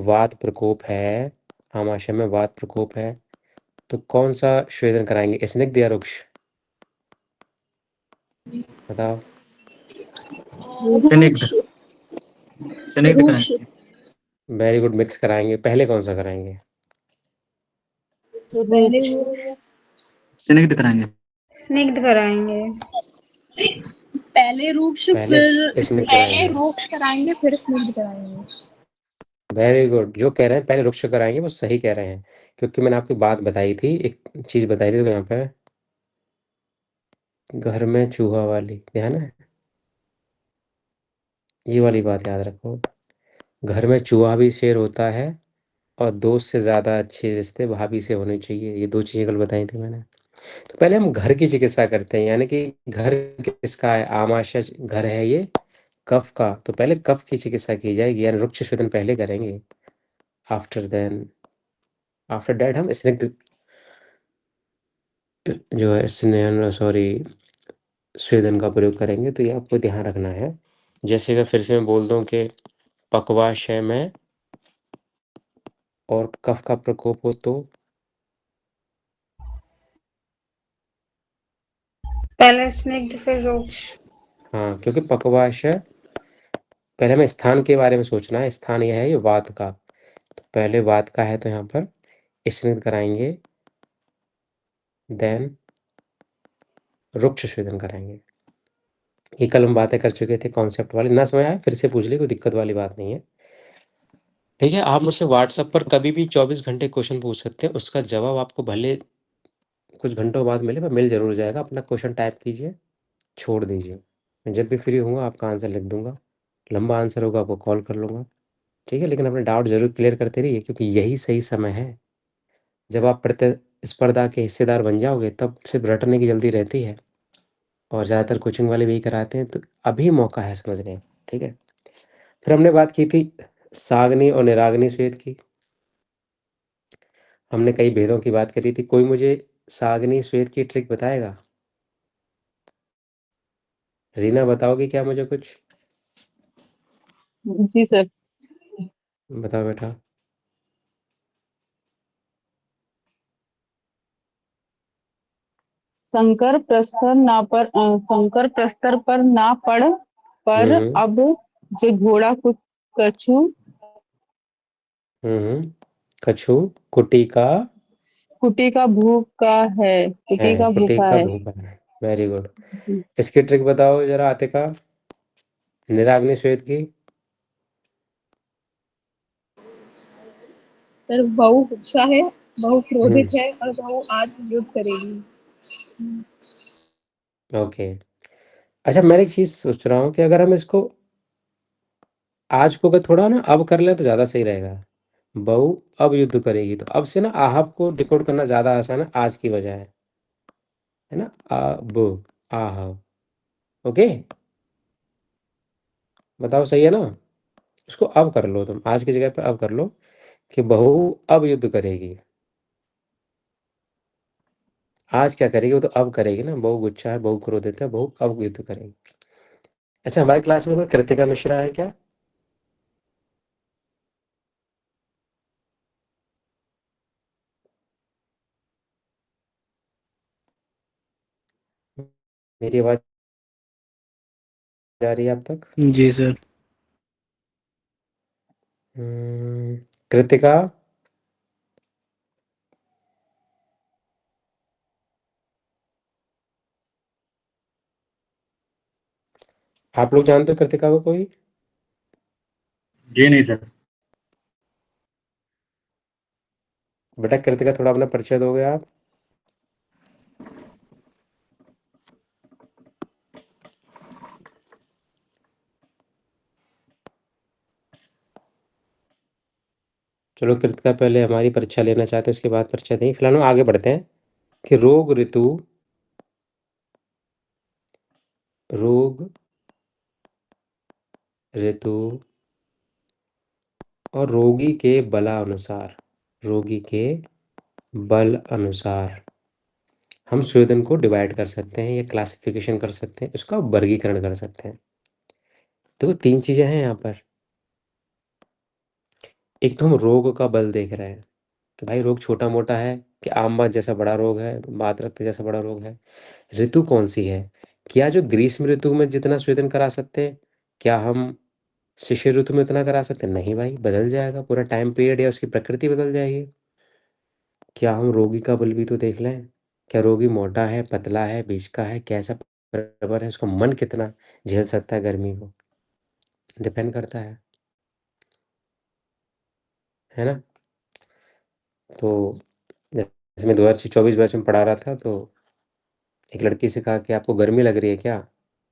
वात प्रकोप है, आमाशय में वात प्रकोप है, तो कौन-सा स्वेदन कराएँगे? स्निग्ध या रुक्ष? बताओ। स्निग्ध। स्निग्ध रुक्ष। कराएंगे। वेरी गुड, मिक्स कराएँगे। पहले कौन-सा कराएँगे? पहले वो स्निग्ध कराएंगे। स्निग्ध कराएंगे। पहले रुक्ष पहले फिर स्निग्ध पहले कराएँगे। रुक्ष कराएंगे फिर स्निग्ध कराएंगे। वेरी गुड, जो कह रहे हैं पहले रुक्ष कराएँगे वो सही कह रहे हैं, क्योंकि मैंने आपको बात बताई थी, एक चीज़ बताई थी तो यहाँ पे घर में चूहा वाली, ध्यान है? ये वाली बात याद रखो। घर में चूहा भी शेर होता है और दोस्त से ज़्यादा अच्छे रिश्ते भाभी से होने चाहिए। ये 2 चीज़ें कल बताई थी मैंने। तो पहले हम घर की चिकित्सा करते हैं, यानी कि घर किसका है? आमाशय घर है ये कफ का, तो पहले कफ की चिकित्सा की जाएगी, यानी रुक्ष शोधन पहले करेंगे। आफ्टर दैट हम स्निग्ध जो है स्वेदन का प्रयोग करेंगे, तो ये आपको ध्यान रखना है। जैसे अगर फिर से मैं बोल दूँ कि पक्वाशय में और कफ का प्रकोप हो तो पहले स्निग्ध फिर रुक्ष। हाँ, क्योंकि पक्वाशय पहले हमें स्थान के बारे में सोचना है, स्थान यह है ये वात का, तो पहले वात का है तो यहाँ पर स्निग्ध कराएँगे, देन रुक्ष स्वेदन कराएँगे। ये कल हम बातें कर चुके थे कॉन्सेप्ट वाली, ना समझ आया फिर से पूछ ली, कोई दिक्कत वाली बात नहीं है। ठीक है, आप मुझसे व्हाट्सएप पर कभी भी 24 घंटे क्वेश्चन पूछ सकते हैं, उसका जवाब आपको भले कुछ घंटों बाद मिले पर मिल ज़रूर जाएगा। अपना क्वेश्चन टाइप कीजिए, छोड़ दीजिए। मैं जब भी फ्री होऊँगा आपका आंसर लिख दूँगा। लंबा आंसर होगा आपको कॉल कर लूँगा, ठीक है? लेकिन अपने डाउट ज़रूर क्लियर करते रहिए, क्योंकि यही सही समय है। जब आप प्रतिस्पर्धा के हिस्सेदार बन जाओगे तब सिर्फ रटने की जल्दी रहती है, और ज़्यादातर कोचिंग वाले भी यही कराते हैं, तो अभी मौका है समझने का, ठीक है? फिर हमने बात की थी साग्नि और निराग्नि श्वेत की। हमने कई भेदों की बात करी थी। कोई मुझे साग्नि श्वेत की ट्रिक बताएगा? रीना बताओगी क्या मुझे कुछ? जी सर। बताओ बेटा। शंकर प्रस्तर पर ना पड़ पर हुँ, अब जे घोड़ा कुछ कछु हुँ। कछु कुटी का कुटी का भूखा है। कुटी है, का कुटी भूखा का है। भूखा है। Very good. जी। इसकी ट्रिक बताओ ज़रा आतिका, निराग्नि श्वेत की। सर बहु गुस्सा है, बहु हुँ, क्रोधित है और बहु आज युद्ध करेगी। ओके। अच्छा, मैं एक चीज़ सोच रहा हूँ कि अगर हम इसको आज को अगर थोड़ा ना अब कर लें तो ज़्यादा सही रहेगा। बहू अब युद्ध करेगी, तो अब से ना आहब को डिकोड करना ज़्यादा आसान है आज की बजाय, है ना? अब, आहब, ओके? बताओ सही है ना? उसको अब कर लो तुम, आज की जगह पे अब कर लो कि बहू अब युद्ध करेगी। आज क्या करेगी? वो तो अब करेगी ना, बहू गुस्सा है, बहू क्रोधित है, बहू अब युद्ध करेगी। अच्छा, हमारी क्लास में कोई कृतिका मिश्रा है क्या? मेरी आवाज़ जा रही है अब तक? जी सर। कृतिका? आप लोग जानते हो कृतिका को कोई? जी नहीं सर। बेटा कृतिका, थोड़ा अपना परिचय दोगे आप? चलो कृतिका पहले हमारी परीक्षा लेना चाहते हैं, उसके बाद परीक्षा देंगे। फिलहाल हम आगे बढ़ते हैं कि रोग ऋतु और रोगी के बल अनुसार हम स्वेदन को डिवाइड कर सकते हैं या क्लासिफिकेशन कर सकते हैं, इसका वर्गीकरण कर सकते हैं। देखो 3 चीज़ें हैं यहाँ पर। एक तो हम रोग का बल देख रहे हैं कि भाई रोग छोटा-मोटा है कि आम बात जैसा बड़ा रोग है, वात रक्त जैसा बड़ा रोग है। ऋतु कौन-सी है? क्या जो ग्रीष्म ऋतु में जितना स्वेदन करा सकते हैं, क्या हम शिशिर ऋतु में उतना करा सकते हैं? नहीं भाई, बदल जाएगा, पूरा टाइम पीरियड या उसकी प्रकृति बदल जाएगी। क्या हम रोगी का बल भी तो देख लें? क्या रोगी मोटा है, पतला है, बीच का है, कैसा प्रबर है, उसका मन कितना झेल सकता है गर्मी को? डिपेंड करता है ना? तो जैसे मैं 2024 बैच में पढ़ा रहा था, तो एक लड़की से कहा कि आपको गर्मी लग रही है क्या?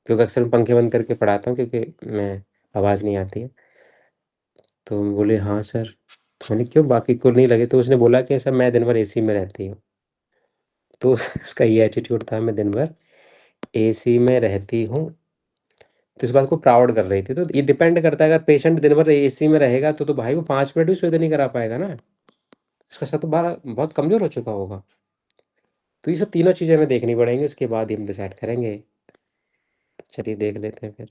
क्योंकि अक्सर मैं पंखे बंद करके पढ़ाता हूँ क्योंकि मैं आवाज़ नहीं आती है। तो वो बोली, "हाँ सर।" मैंने क्यों बाकी को नहीं लगे? तो उसने बोला कि सर मैं दिन भर एसी में रहती हूँ। तो उसका ये एटीट्यूड था, मैं दिन भर एसी में रहती हूँ। तो इस बात को प्राउड कर रही थी। तो ये डिपेंड करता है, अगर पेशेंट दिन भर एसी में रहेगा तो भाई वो 5 मिनट भी स्वेदन नहीं करा पाएगा ना। उसका सत्व बारा बहुत कमज़ोर हो चुका होगा। तो ये सब तीनों चीज़ें हमें देखनी पड़ेंगी, उसके बाद ही हम डिसाइड करेंगे। चलिए देख लेते हैं फिर।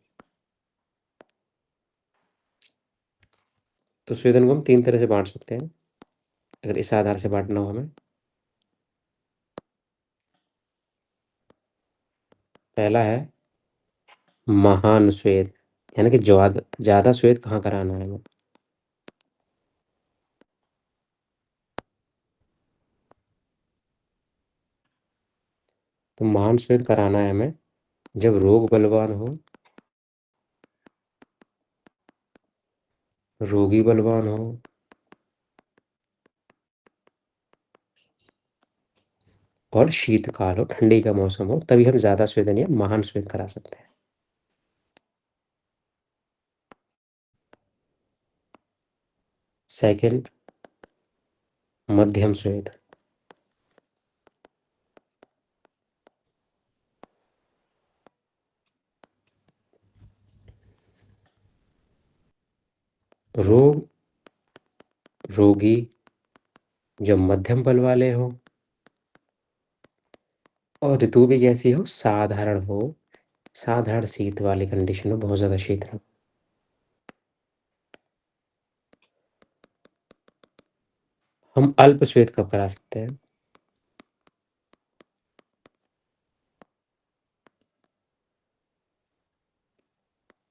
तो स्वेदन को हम 3 तरह से बाँट सकते हैं, अगर इस आधार से बाँटना हो हमें। पहला है महान स्वेद, यानी कि ज़्यादा स्वेद कहाँ कराना है हमें? तो महान स्वेद कराना है हमें जब रोग बलवान हो, रोगी बलवान हो और शीतकाल हो, ठंडी का मौसम हो, तभी हम ज़्यादा स्वेदन या महान स्वेद करा सकते हैं। सेकंड, मध्यम स्वेद। रोग, रोगी जो मध्यम बल वाले हों और ऋतु भी कैसी हो? साधारण हो, साधारण शीत वाली कंडीशन हो, बहुत ज़्यादा शीत ना हो। हम अल्प श्वेत कब करा सकते हैं?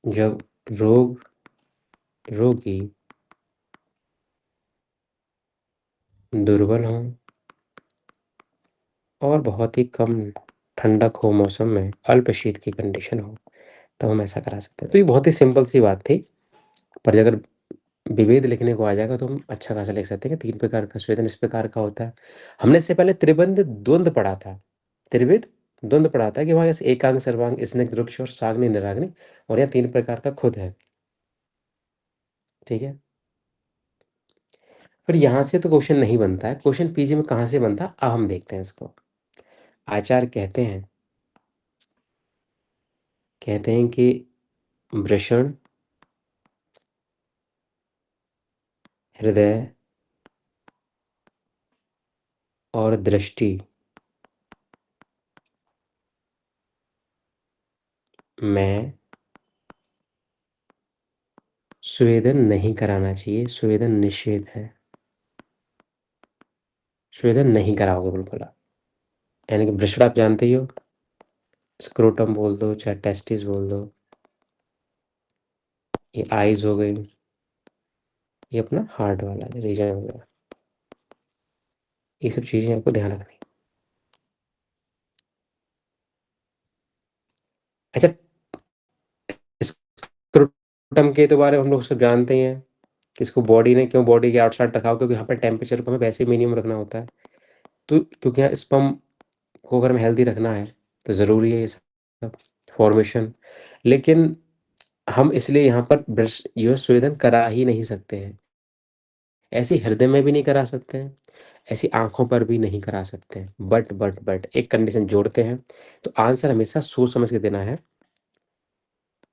जब रोगी दुर्बल हों और बहुत ही कम ठंडक हो मौसम में, अल्प शीत की कंडीशन हो, तब हम ऐसा करा सकते हैं। तो ये बहुत ही सिंपल सी बात थी, पर अगर विभेद लिखने को आ जाएगा तो हम अच्छा खासा लिख सकते हैं कि 3 प्रकार का स्वेदन इस प्रकार का होता है। हमने इससे पहले त्रिबंध द्वंद्व पढ़ा था। त्रिविध द्वंद्व पढ़ा था कि वहाँ जैसे एकांग, सर्वांग, स्निग्ध, रुक्ष और साग्नि, निराग्नि, और यहाँ 3 प्रकार का खुद है। ठीक है? फिर यहाँ से तो क्वेश्चन नहीं बनता है। क्वेश्चन पीजी में कहाँ से बनता है? अब हम देखते हैं इसको। आचार्य कहते हैं कि वृषण, हृदय और दृष्टि में स्वेदन नहीं कराना चाहिए, स्वेदन निषेध है। स्वेदन नहीं कराओगे बिल्कुल आप। यानी कि वृषण आप जानते ही हो, स्क्रोटम बोल दो, चाहे टेस्टिस बोल दो, ये आईज हो गई, ये अपना हार्ट वाला रीजन हो गया। ये सब चीज़ें आपको ध्यान रखनी। अच्छा, स्क्रोटम के तो बारे में हम लोग सब जानते ही हैं कि इसको बॉडी ने क्यों बॉडी के आउटसाइड रखा हो, क्योंकि यहाँ पे टेम्परेचर को हमें वैसे ही मिनिमम रखना होता है। तो क्योंकि यहाँ स्पर्म को अगर हमें हेल्दी रखना है तो ज़रूरी है ये सब फॉर्मेशन। लेकिन हम इसलिए यहाँ पर ये स्वेदन करा ही नहीं सकते हैं। ऐसे हृदय में भी नहीं करा सकते हैं, ऐसी आँखों पर भी नहीं करा सकते हैं। बट एक कंडीशन जोड़ते हैं, तो आंसर हमेशा सोच समझ के देना है।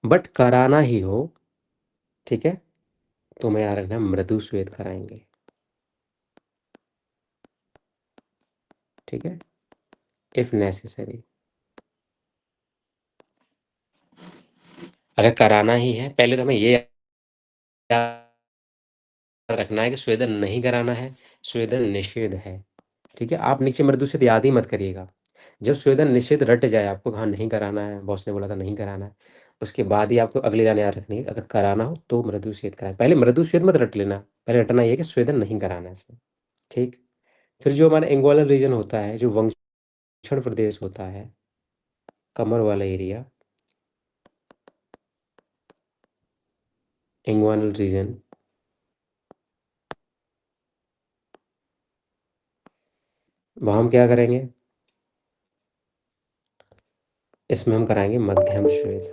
बट कराना ही हो, ठीक है, तो हमें याद रखना मृदु स्वेद कराएँगे। ठीक है? If necessary. अगर कराना ही है, पहले तो हमें ये याद रखना है कि स्वेदन नहीं कराना है, स्वेदन निषेध है। ठीक है? आप नीचे मृदु स्वेद याद ही मत करिएगा। जब स्वेदन निषेध रट जाए आपको, हाँ नहीं कराना है, बॉस ने बोला था नहीं कराना है, उसके बाद ही आपको अगली लाइन याद रखनी है, अगर कराना हो तो मृदु स्वेद कराएं। पहले मृदु स्वेद मत रट लेना, पहले रटना ये है कि स्वेदन नहीं कराना है इसमें। ठीक? फिर जो हमारा इंग्वालर रीजन होता है, जो वंक्षण प्रदेश होता है, कमर वाला एरिया, इंग्वानल रीजन, वहाँ हम क्या करेंगे? इसमें हम कराएंगे मध्यम स्वेद।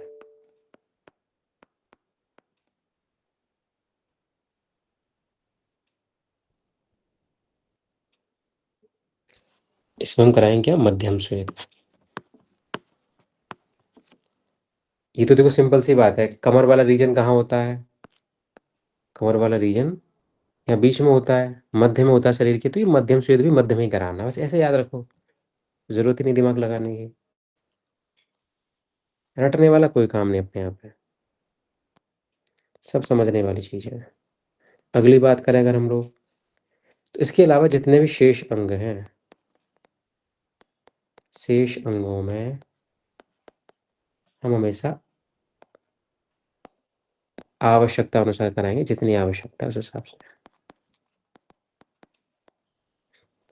इसमें हम कराएंगे क्या? मध्यम स्वेद। ये तो देखो सिंपल सी बात है। कमर वाला रीजन कहाँ होता है? कमर वाला रीजन या बीच में होता है, मध्य में होता है शरीर के, तो ये मध्यम स्वेद भी मध्य में ही कराना है, बस ऐसे याद रखो, जरूरत ही नहीं दिमाग लगाने की। रटने वाला कोई काम नहीं अपने आप है, सब समझने वाली चीज है। अगली बात करें अगर हम लोग, तो इसके अलावा जितने भी शेष अंग हैं, शेष अंगों में हम हमेशा आवश्यकता अनुसार कराएंगे, जितनी आवश्यकता है उस हिसाब से।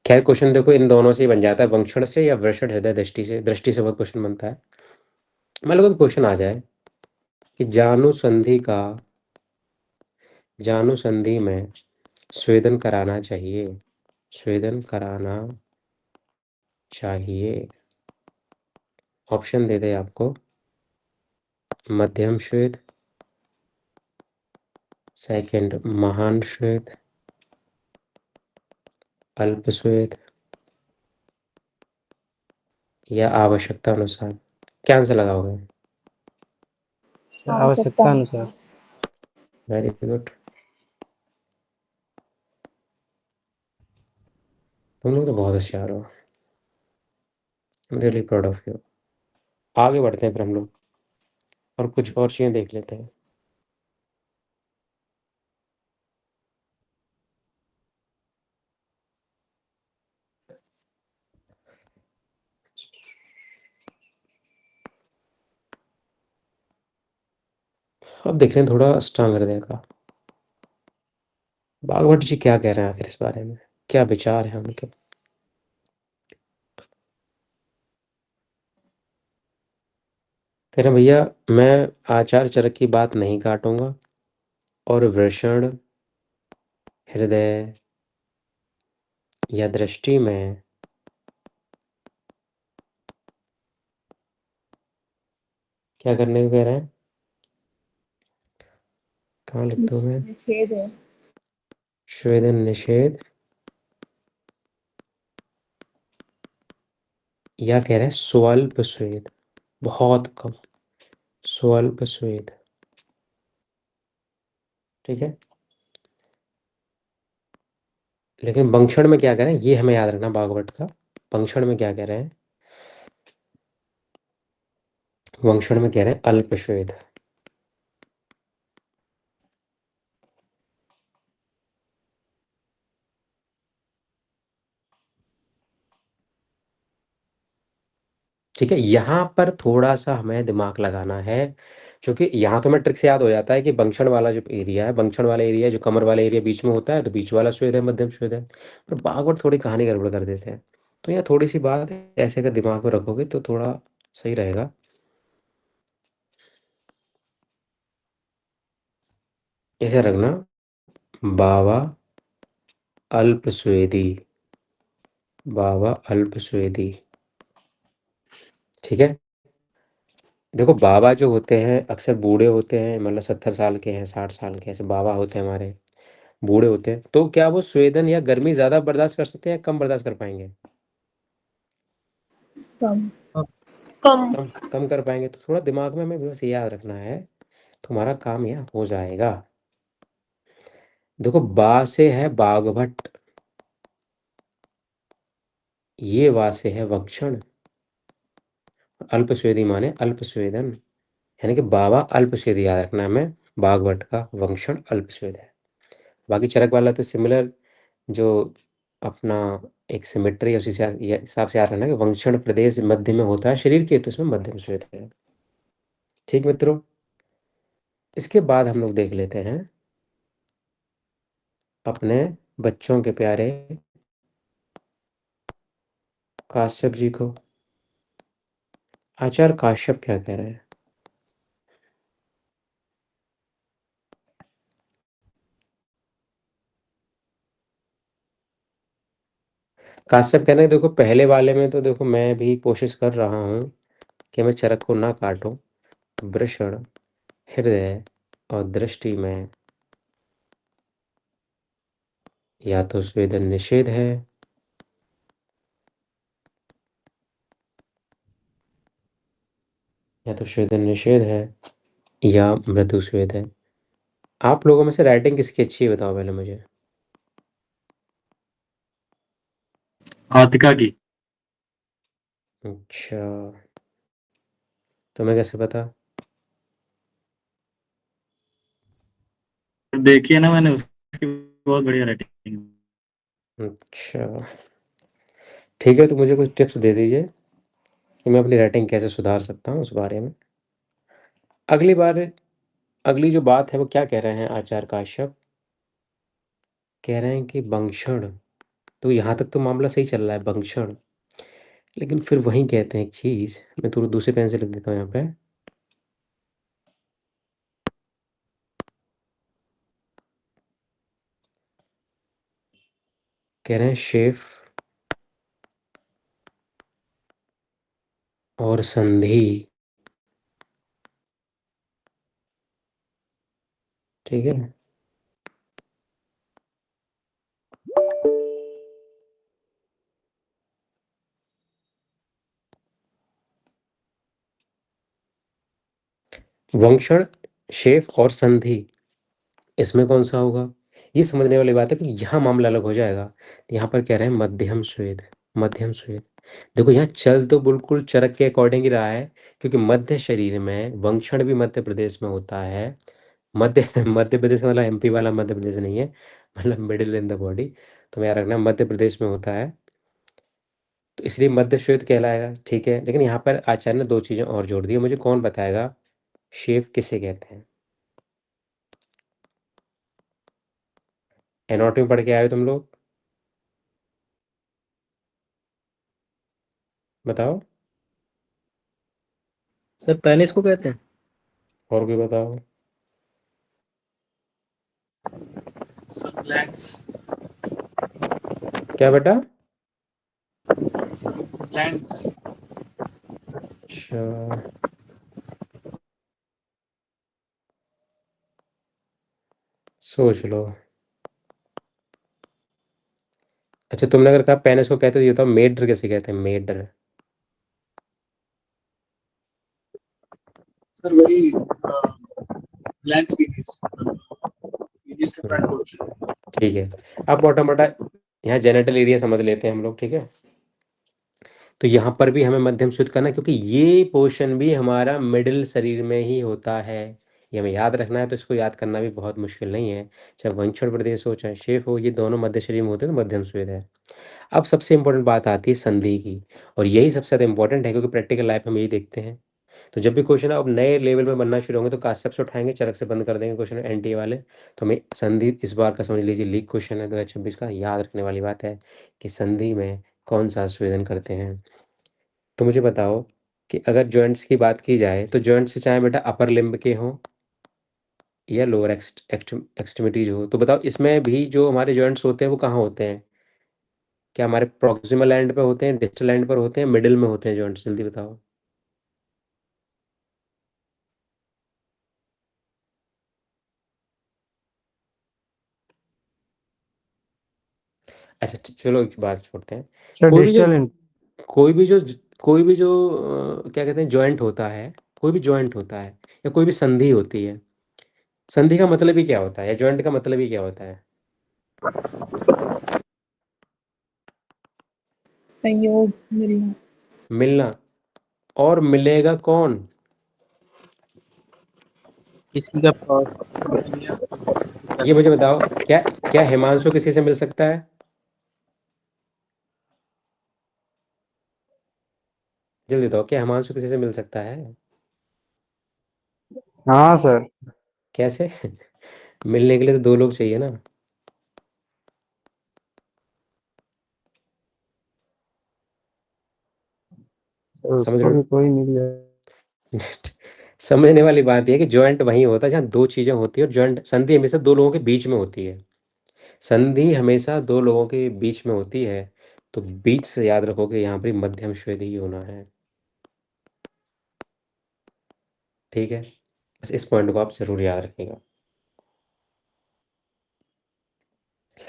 खैर क्वेश्चन देखो इन दोनों से ही बन जाता है, वंक्षण से या वृषण हृदय दृष्टि से। दृष्टि से बहुत क्वेश्चन बनता है। मान लो क्वेश्चन आ जाए कि जानु संधि में स्वेदन कराना चाहिए, स्वेदन कराना चाहिए, ऑप्शन दे दे आपको, मध्यम श्वेत, सेकंड महान श्वेत, अल्प श्वेत या आवश्यकता अनुसार, क्या आंसर लगाओगे? आवश्यकता अनुसार। वेरी गुड, तुम लोग तो बहुत होशियार हो, रियली प्राउड ऑफ यू। आगे बढ़ते हैं फिर हम लोग और कुछ और चीजें देख लेते हैं। अब देख रहे हैं थोड़ा अष्टांग हृदय का, भागवत जी क्या कह रहे हैं आखिर इस बारे में, क्या विचार है उनके? कह रहे भैया मैं आचार्य चरक की बात नहीं काटूंगा और वृषण हृदय या दृष्टि में क्या करने को कह रहे हैं? कहाँ लिखते हो मैं? निषेध है। स्वेदन निषेध, या कह रहे हैं स्वल्प स्वेद, बहुत कम, स्वल्प स्वेद। ठीक है, लेकिन वंक्षण में क्या कह रहे हैं ये हमें याद रखना, भागवत का वंक्षण में क्या कह रहे हैं? वंक्षण में कह रहे हैं अल्प स्वेद। ठीक है, यहाँ पर थोड़ा सा हमें दिमाग लगाना है, क्योंकि यहाँ तो हमें ट्रिक से याद हो जाता है कि वंक्षण वाला जो एरिया है, वंक्षण वाला एरिया जो कमर वाला एरिया बीच में होता है, तो बीच वाला स्वेद है, मध्यम स्वेद है। पर भागवत थोड़ी कहानी गड़बड़ कर देते हैं, तो यहाँ थोड़ी सी बात है, ऐसे अगर दिमाग में रखोगे तो थोड़ा सही रहेगा। ऐसे रखना, बावा अल्प स्वेदी, बावा अल्प स्वेदी। ठीक है, देखो बाबा जो होते हैं अक्सर बूढ़े होते हैं, मतलब 70 साल के हैं, 60 साल के, ऐसे बाबा होते हैं हमारे, बूढ़े होते हैं, तो क्या वो स्वेदन या गर्मी ज्यादा बर्दाश्त कर सकते हैं या कम बर्दाश्त कर पाएंगे? कम। कम। कम कम कर पाएंगे, तो थोड़ा दिमाग में हमें बस याद रखना है, तुम्हारा काम यह हो जाएगा। देखो बा से है बाघभट्ट, ये वा से है वक्षण, अल्प स्वेदी माने अल्प स्वेदन, यानी कि बाबा अल्प स्वेदी याद रखना है हमें, बाघभट्ट का वंक्षण अल्प स्वेद है। बाकी चरक वाला तो सिमिलर जो अपना एक सिमेट्री उसी से ये हिसाब से आ रहा है ना कि वंक्षण प्रदेश मध्य में होता है शरीर के, तो इसमें मध्यम श्वेत है। ठीक मित्रों, इसके बाद हम लोग देख लेते हैं अपने बच्चों के प्यारे काश्यप जी को। आचार्य काश्यप क्या कह रहे हैं? काश्यप कह रहे हैं देखो पहले वाले में तो देखो मैं भी कोशिश कर रहा हूँ कि मैं चरक को ना काटूं। वृषण, हृदय और दृष्टि में या तो स्वेदन निषेध है या मृदु स्वेद है। आप लोगों में से राइटिंग किसकी अच्छी है बताओ पहले मुझे। आतिका की। अच्छा, तुम्हें कैसे पता? देखिए ना मैंने, उसकी बहुत बढ़िया राइटिंग। अच्छा, ठीक है, तो मुझे कुछ टिप्स दे दीजिए कि मैं अपनी राइटिंग कैसे सुधार सकता हूँ उस बारे में। अगली बार अगली जो बात है वो क्या कह रहे हैं आचार्य काश्यप? कह रहे हैं कि बंक्षण, तो यहाँ तक तो मामला सही चल रहा है बंक्षण, लेकिन फिर वहीं कहते हैं एक चीज, मैं थोड़ा दूसरे पेन से लिख देता हूँ यहाँ पे। कह रहे हैं शेफ और संधि। ठीक है, वंक्षण, शेफ और संधि, इसमें कौन सा होगा? ये समझने वाली बात है कि यहाँ मामला अलग हो जाएगा। तो यहाँ पर कह रहे हैं मध्यम स्वेद, मध्यम स्वेद। देखो यहाँ चल तो बिल्कुल चरक के अकॉर्डिंग ही रहा है, क्योंकि मध्य शरीर में वंक्षण भी मध्य प्रदेश में होता है। मध्य प्रदेश का मतलब एमपी वाला मध्य प्रदेश नहीं है, मतलब मिडिल इन द बॉडी। तो याद रखना मध्य प्रदेश में होता है, तो इसलिए मध्य श्वेत कहलाएगा। ठीक है, लेकिन यहाँ पर आचार्य ने दो चीजें और जोड़ दी, मुझे कौन बताएगा शेफ किसे कहते हैं? एनाटॉमी पढ़ के आए हो तुम लोग? बताओ। सर पेनिस को कहते हैं। और कोई बताओ। Sir glands. क्या बेटा? ग्लैंड्स। अच्छा, सोच लो। अच्छा, तुमने अगर कहा पेनिस को कहते हो, ये बताओ मेड्र कैसे कहते हैं? मेड्र। सर वही ग्लैंड्स पीनिस फ्रंट पोर्शन। ठीक है, अब मोटा मोटा यहाँ जेनिटल एरिया समझ लेते हैं हम लोग। ठीक है, तो यहाँ पर भी हमें मध्यम शुद्ध करना है, क्योंकि ये पोर्शन भी हमारा मिडिल शरीर में ही होता है। ये हमें याद रखना है, तो इसको याद करना भी बहुत मुश्किल नहीं है। चाहे वंक्षण प्रदेश हो चाहे शेफ हो, ये दोनों मध्य शरीर में होते हैं, तो मध्यम श्वेत है। अब सबसे इंपॉर्टेंट बात आती है संधि की, और यही सबसे ज़्यादा इंपॉर्टेंट है, क्योंकि प्रैक्टिकल लाइफ में हम यही देखते हैं। तो जब भी क्वेश्चन अब नए लेवल में बनना शुरू होंगे, तो काश्यप से उठाएंगे, चरक से बंद कर देंगे क्वेश्चन एनटीए वाले। तो हमें संधि इस बार का समझ लीजिए लीक क्वेश्चन है 2026 का, याद रखने वाली बात है कि संधि में कौन सा स्वेदन करते हैं। तो मुझे बताओ कि अगर जॉइंट्स की बात की जाए, तो जॉइंट्स चाहे बेटा अपर लिम्ब के हों या लोअर एक्सट्रीमिटीज हो, तो बताओ इसमें भी जो हमारे जॉइंट्स होते हैं वो कहाँ होते हैं? क्या हमारे प्रॉक्सिमल एंड पे होते हैं, डिस्टल एंड पर होते हैं, मिडिल में होते हैं जॉइंट्स? जल्दी बताओ। अच्छा चलो एक बात छोड़ते हैं। सर कोई भी जो डिजिटल एंड। कोई भी जो कोई भी जो क्या कहते हैं जॉइंट होता है, कोई भी जॉइंट होता है या कोई भी संधि होती है, संधि का मतलब ही क्या होता है, या जॉइंट का मतलब ही क्या होता है? संयोग, मिलना। मिलना। और मिलेगा कौन? किसी का ये मुझे बताओ, क्या हिमांशु किसी से मिल सकता है? जल्दी बताओ, क्या हिमांशु किसी से मिल सकता है? हाँ सर। कैसे? मिलने के लिए तो 2 लोग चाहिए ना। सर समझ उसको रहे भी हो? कोई मिल जाए। समझने वाली बात ये है कि जॉइंट वहीं होता है जहाँ 2 चीज़ें होती है, और जॉइंट संधि हमेशा 2 लोगों के बीच में होती है। संधि हमेशा 2 लोगों के बीच में होती है, तो बीच से याद रखोगे यहाँ पे मध्यम श्वेद ही होना है। ठीक है? बस इस पॉइंट को आप ज़रूर याद रखिएगा।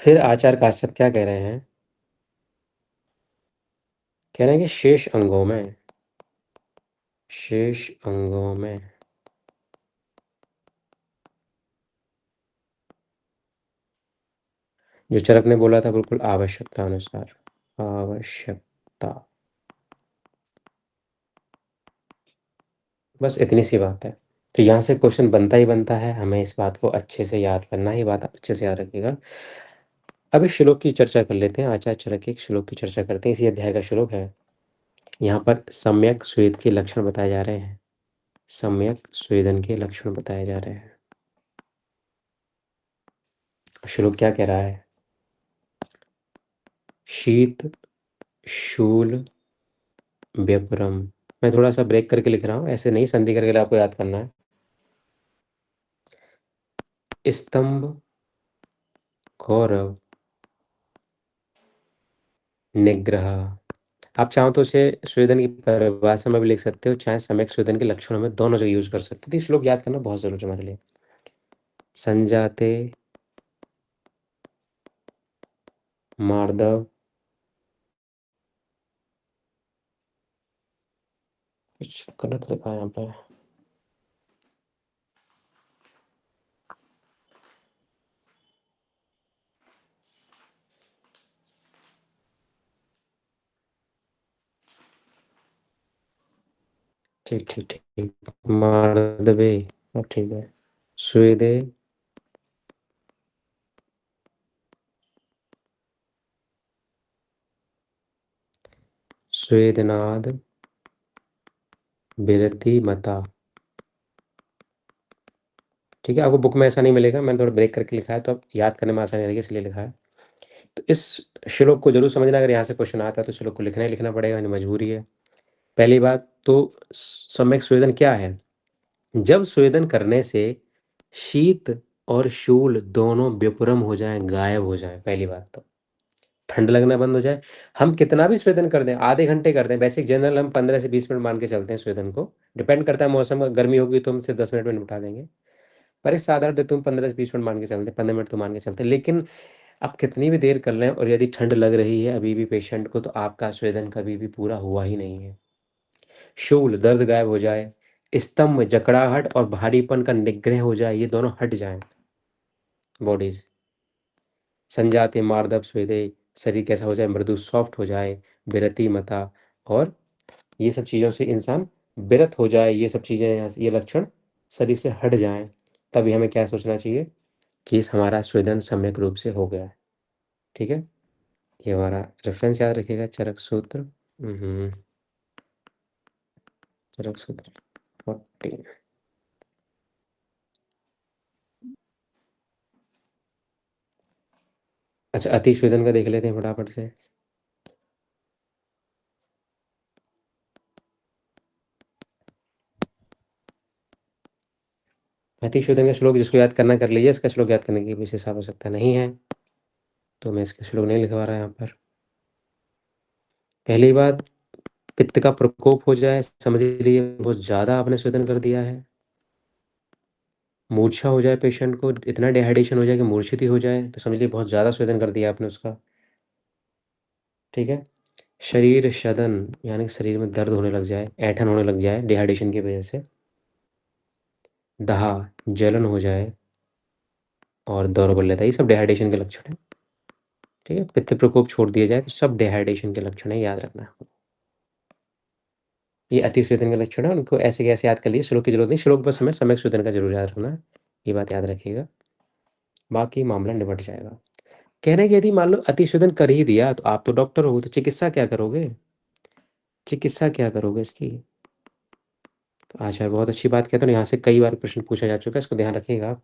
फिर आचार्य काश्यप क्या कह रहे हैं? कह रहे हैं कि शेष अंगों में जो चरक ने बोला था बिल्कुल आवश्यकता अनुसार, आवश्यकता, बस इतनी सी बात है। तो यहाँ से क्वेश्चन बनता ही बनता है, हमें इस बात को अच्छे से याद करना है, ये बात आप अच्छे से याद रखिएगा। अब इस श्लोक की चर्चा कर लेते हैं, आचार्य चरक के एक श्लोक की चर्चा करते हैं, इसी अध्याय का श्लोक है। यहाँ पर सम्यक स्वेद के लक्षण बताए जा रहे हैं, सम्यक स्वेदन के लक्षण बताए जा रहे हैं। श्लोक क्या कह रहा है? शीत शूल व्यपरम। मैं थोड़ा सा ब्रेक करके लिख रहा हूँ, ऐसे नहीं संधि करके आपको याद करना है। स्तंभ गौरव निग्रह। आप चाहो तो उसे स्वेदन की परिभाषा में भी लिख सकते हो, चाहे सम्यक स्वेदन के लक्षणों में, दोनों जगह यूज कर सकते हो। तो ये श्लोक याद करना बहुत जरूरी है हमारे लिए। संजाते मार्दव, कुछ गलत लिखा है यहाँ पे। ठीक ठीक ठीक, मार्दवे, अब ठीक है। स्वेदे स्वेदनाद विरति मता। ठीक है, आपको बुक में ऐसा नहीं मिलेगा, मैंने थोड़ा ब्रेक करके लिखा है, तो अब याद करने में आसानी रहेगी इसलिए लिखा है। तो इस श्लोक को जरूर समझना, अगर यहाँ से क्वेश्चन आता है तो श्लोक को लिखना ही लिखना पड़ेगा, यानी मजबूरी है। पहली बात तो सम्यक स्वेदन क्या है? जब स्वेदन करने से शीत और शूल दोनों विपुरम हो जाएं, गायब हो जाएं। पहली बात तो ठंड लगना बंद हो जाए। हम कितना भी स्वेदन कर दें, आधे घंटे कर दें, बेसिक जनरल हम 15 से 20 मिनट मान के चलते हैं स्वेदन को, डिपेंड करता है मौसम, गर्मी होगी तो हम सिर्फ 10 मिनट में निपटा देंगे, पर इस साधारण तुम 15 से 20 मिनट मान के चलते, 15 मिनट तो मान के चलते। लेकिन आप कितनी भी देर कर लें और यदि ठंड लग रही है अभी भी पेशेंट को, तो आपका स्वेदन कभी भी पूरा हुआ ही नहीं है। शूल दर्द गायब हो जाए, स्तंभ जकड़ाहट और भारीपन का निग्रह हो जाए, ये दोनों हट जाएं बॉडीज। संजाते मार्दव स्वेदे, शरीर कैसा हो जाए, मृदु सॉफ्ट हो जाए, विरति मता, और ये सब चीज़ों से इंसान विरत हो जाए, ये सब चीज़ें, ये लक्षण शरीर से हट जाएं, तभी हमें क्या सोचना चाहिए कि इस हमारा स्वेदन सम्यक रूप से हो गया है। ठीक है, ये हमारा रेफरेंस याद रखिएगा, चरक सूत्र। चरक सूत्र 14। अच्छा, अति स्वेदन का देख लेते हैं फटाफट से। अति स्वेदन का श्लोक जिसको याद करना कर लीजिए, इसका श्लोक याद करने की विशेष आवश्यकता नहीं है, तो मैं इसका श्लोक नहीं लिखवा रहा यहाँ पर। पहली बात, पित्त का प्रकोप हो जाए, समझ लीजिए बहुत ज्यादा आपने स्वेदन कर दिया है। मूर्छा हो जाए पेशेंट को, इतना डिहाइड्रेशन हो जाए कि मूर्छित ही हो जाए, तो समझ लीजिए बहुत ज्यादा स्वेदन कर दिया आपने उसका। ठीक है, शरीर शदन, यानी कि शरीर में दर्द होने लग जाए, ऐंठन होने लग जाए डिहाइड्रेशन की वजह से। दहा, जलन हो जाए और दौर्बल्यता, ये सब डिहाइड्रेशन के लक्षण है। ठीक है, पित्त प्रकोप छोड़ दिया जाए तो सब डिहाइड्रेशन के लक्षण है, याद रखना। ये अति स्वेदन के लक्षण है, उनको ऐसे कैसे याद कर लिए, श्लोक की जरूरत नहीं, श्लोक बस हमें सम्यक स्वेदन का जरूर याद रखना है, ये बात याद रखिएगा। बाकी मामला निपट जाएगा। कहने कि यदि मान लो अतिशोधन कर ही दिया तो आप तो डॉक्टर हो, तो चिकित्सा क्या करोगे? चिकित्सा क्या करोगे इसकी? तो आचार्य बहुत अच्छी बात कहते हैं, यहाँ से कई बार प्रश्न पूछा जा चुका है, इसको ध्यान रखिएगा आप।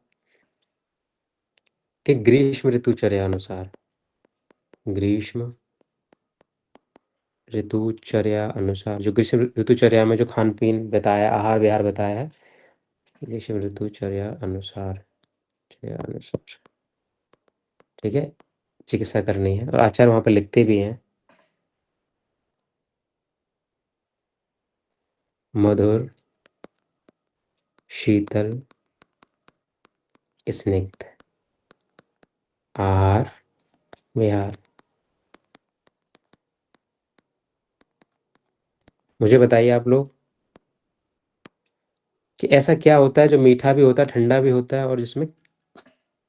कि ग्रीष्म ऋतुचर्या अनुसार, ग्रीष्म ऋतुचर्या अनुसार, जो ग्रीष्म ऋतुचर्या में जो खान-पीन बताया, आहार विहार बताया है, ग्रीष्म ऋतुचर्या अनुसार, ठीक है, चिकित्सा करनी है। और आचार्य वहाँ पे लिखते भी हैं, मधुर, शीतल, स्निग्ध आहार विहार। मुझे बताइए आप लोग कि ऐसा क्या होता है जो मीठा भी होता है, ठंडा भी होता है और जिसमें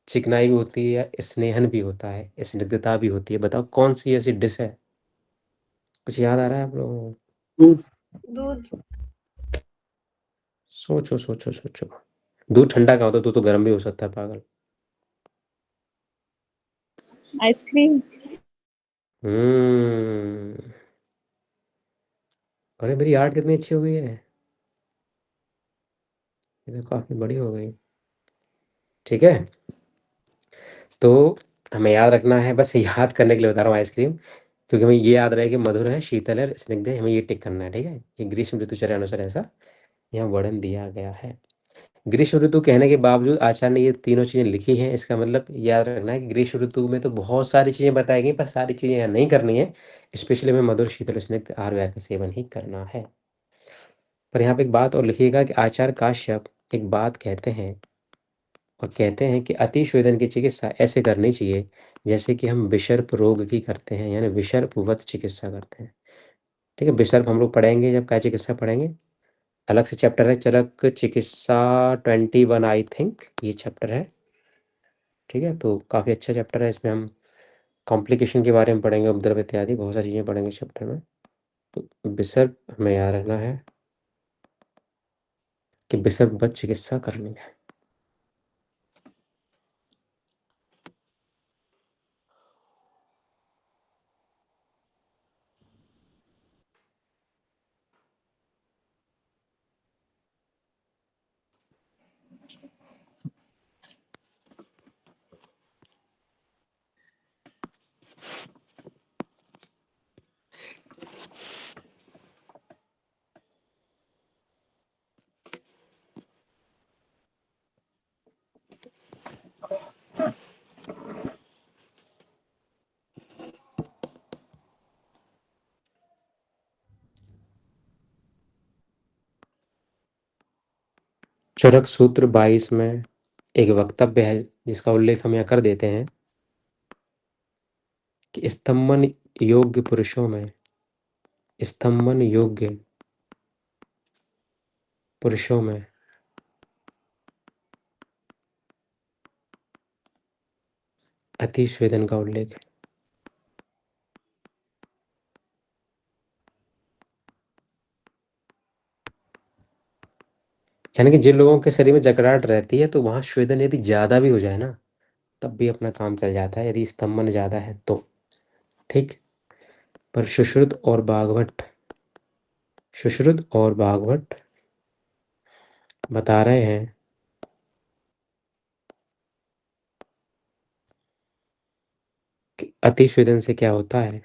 चिकनाई भी होती है या स्नेहन भी होता है, स्निग्धता भी होती है? बताओ कौन सी ऐसी डिश है? कुछ याद आ रहा है आप लोगों को? दूध। दूध। सोचो सोचो सोचो। दूध ठंडा कहाँ होता है? दूध तो गर्म भी हो सकता है पागल। आइसक्रीम। अरे मेरी आर्ट कितनी अच्छी हो गई है, ये तो काफी बड़ी हो गई। ठीक है, तो हमें याद रखना है, बस याद करने के लिए बता रहा हूँ आइसक्रीम, क्योंकि हमें ये याद रहे कि मधुर है, शीतल है, स्निग्ध है, हमें ये टिक करना है। ठीक है, कि ग्रीष्म ऋतुचर्या अनुसार ऐसा यहाँ वर्णन दिया गया है। ग्रीष्म ऋतु कहने के बावजूद आचार्य ने ये तीनों चीजें लिखी हैं, इसका मतलब याद रखना है कि ग्रीष्म ऋतु में तो बहुत सारी चीजें बताई गई, पर सारी चीजें यहाँ नहीं करनी है। स्पेशली हमें मधुर, शीतल, स्निग्ध आहार विहार का सेवन ही करना है। पर यहाँ पे एक बात और लिखिएगा कि आचार्य काश्यप एक बात कहते हैं, और कहते हैं कि अतिशोधन की चिकित्सा ऐसे करनी चाहिए जैसे कि हम विषर्प रोग की करते हैं, यानी विषर्पवत चिकित्सा करते हैं। ठीक है, विषर्प हम लोग पढ़ेंगे जब काय चिकित्सा पढ़ेंगे, अलग से चैप्टर है, चरक चिकित्सा 21 आई थिंक ये चैप्टर है। ठीक है, तो काफ़ी अच्छा चैप्टर है, इसमें हम कॉम्प्लिकेशन के बारे में पढ़ेंगे, उपद्रव इत्यादि बहुत सारी चीज़ें पढ़ेंगे चैप्टर में। तो विसर्प हमें याद रखना है कि विसर्पवत चिकित्सा करनी है। चरक सूत्र 22 में एक वक्तव्य है जिसका उल्लेख हम यहाँ कर देते हैं कि स्तंभन योग्य पुरुषों में, स्तंभन योग्य पुरुषों में अतिस्वेदन का उल्लेख है। यानी कि जिन लोगों के शरीर में जकड़ाहट रहती है तो वहां स्वेदन यदि ज्यादा भी हो जाए ना तब भी अपना काम चल जाता है, यदि स्तंभन ज्यादा है तो। ठीक, पर सुश्रुत और बागवट, सुश्रुत और बागवट बता रहे हैं कि अतिस्वेदन से क्या होता है।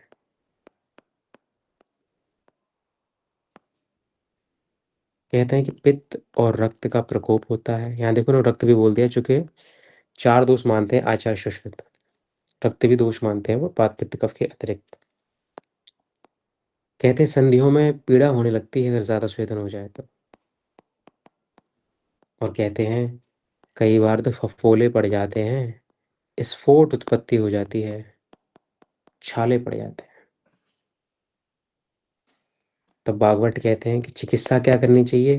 कहते हैं कि पित्त और रक्त का प्रकोप होता है। यहाँ देखो ना, रक्त भी बोल दिया, चूंकि 4 दोष मानते हैं आचार्य सुश्रुत, रक्त भी दोष मानते हैं वो, पात पित्त कफ के अतिरिक्त। कहते हैं संधियों में पीड़ा होने लगती है अगर ज्यादा स्वेदन हो जाए तो। और कहते हैं कई बार तो फफोले पड़ जाते हैं, स्फोट उत्पत्ति हो जाती है, छाले पड़ जाते हैं। तब भागवत कहते हैं कि चिकित्सा क्या करनी चाहिए।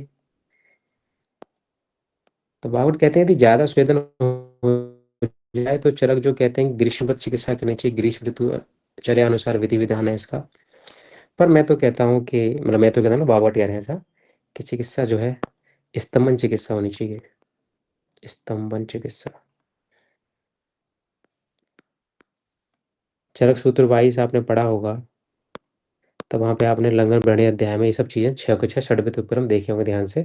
तो भागवत कहते हैं यदि ज्यादा स्वेदन हो जाए तो चरक जो कहते हैं ग्रीष्मवत चिकित्सा करनी चाहिए, ग्रीष्म ऋतु चर्या अनुसार विधि विधान है इसका। पर मैं तो कहता हूँ कि मतलब मैं तो कहता हूँ ना, भागवत कह रहे हैं ऐसा कि चिकित्सा जो है स्तंभन चिकित्सा होनी चाहिए, स्तंभन चिकित्सा। चरक सूत्र 22 आपने पढ़ा होगा, तब वहाँ पे आपने लंघन बढ़िया अध्याय में ये सब चीज़ें 6 के 6 षड्वित उपक्रम देखे होंगे ध्यान से।